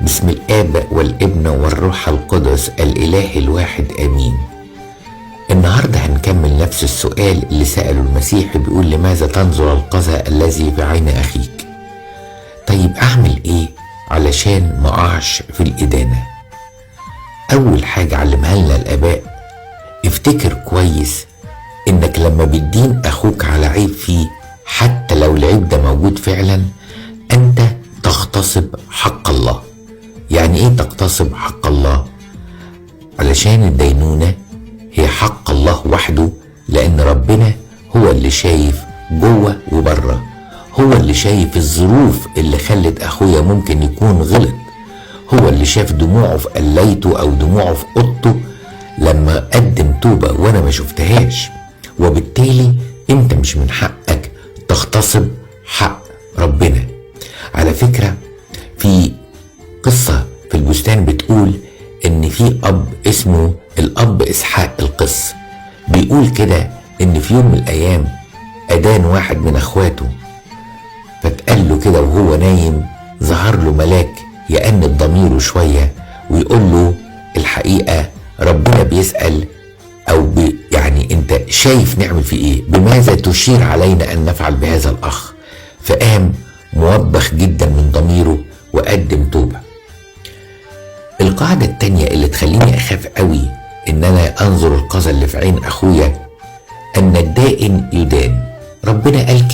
بسم الآب والابن والروح القدس الإله الواحد آمين. النهاردة هنكمل نفس السؤال اللي سأله المسيح، بيقول لماذا تنظر القذى الذي في عين أخيك؟ طيب أعمل إيه علشان ما أقعش في الإدانة؟ أول حاجة علمها لنا الآباء، افتكر كويس إنك لما بتدين أخوك على عيب فيه، حتى لو العيب ده موجود فعلا، أنت تغتصب حق الله. يعني إيه تغتصب حق الله؟ علشان الدينونة هي حق الله وحده، لأن ربنا هو اللي شايف جوه وبره، هو اللي شايف الظروف اللي خلت أخويا ممكن يكون غلط، هو اللي شاف دموعه في قليته أو دموعه في أوضته لما قدم توبة وأنا ما شفتهاش. وبالتالي أنت مش من حقك تغتصب حق ربنا. على فكرة في قصة في البستان بتقول إن في أب اسمه الأب إسحاق القس، بيقول كده إن في يوم من الأيام أدان واحد من أخواته، فتقال له كده وهو نايم، ظهر له ملاك يأنب ضميره شوية ويقول له الحقيقة ربنا بيسأل يعني أنت شايف نعمل في إيه؟ بماذا تشير علينا أن نفعل بهذا الأخ؟ فقام موبخ جدا من ضميره وقدم توبة. القاعدة التانية اللي تخليني أخاف قوي إن أنا أنظر القذى اللي في عين أخويا، أن الدائن يدان. ربنا قال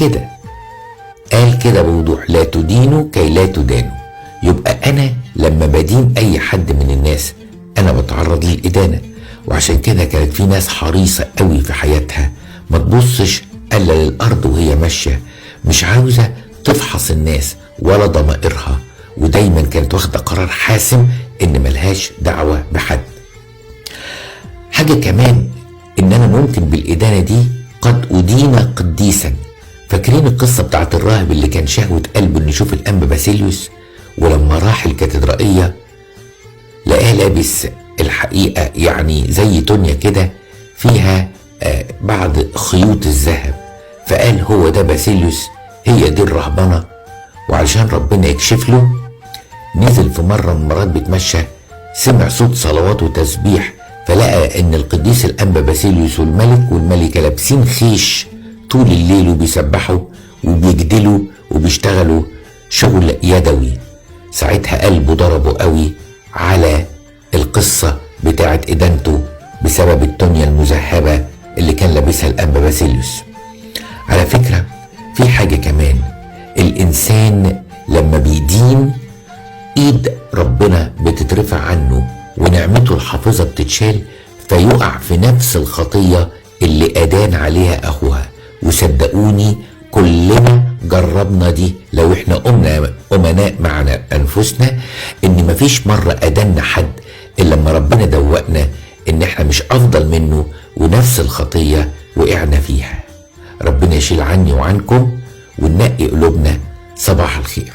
كده بوضوح: لا تدينوا كي لا تدانوا. يبقى أنا لما بدين أي حد من الناس أنا بتعرض للإدانة. وعشان كده كانت في ناس حريصة قوي في حياتها ما تبصش إلا للأرض وهي ماشية، مش عاوزة تفحص الناس ولا ضمائرها، ودايما كانت واخدة قرار حاسم إن ملهاش دعوة بحد. حاجة كمان، إن أنا ممكن بالإدانة دي قد أدين قديسا. فاكرين القصة بتاعت الراهب اللي كان شهوة قلبه إنه يشوف الأنبا باسيليوس، ولما راح الكاتدرائية لقاه لابس الحقيقة يعني زي تونيا كده فيها بعض خيوط الذهب، فقال هو ده باسيليوس، هي دي الرهبنة. وعشان ربنا يكشف له نزل في مرة من المرات بيتمشى، سمع صوت صلوات وتسبيح، فلقى ان القديس الأنبا باسيليوس والملك والملكة لابسين خيش طول الليل وبيسبحوا وبيجدلوا وبيشتغلوا شغل يدوي. ساعتها قلبه ضربه قوي على القصة بتاعت إدانته بسبب التونيا المذهبة اللي كان لابسها الأنبا باسيليوس. على فكرة في حاجة كمان، الإنسان لما بيدين إيد ربنا بتترفع عنه ونعمته الحافظة بتتشال، فيقع في نفس الخطية اللي أدان عليها أخوها. وصدقوني كلنا جربنا دي لو احنا أمناء مع أنفسنا، إن مفيش مرة أدنا حد إلا لما ربنا دوقنا إن احنا مش أفضل منه ونفس الخطية وقعنا فيها. ربنا يشيل عني وعنكم وننقي قلوبنا. صباح الخير.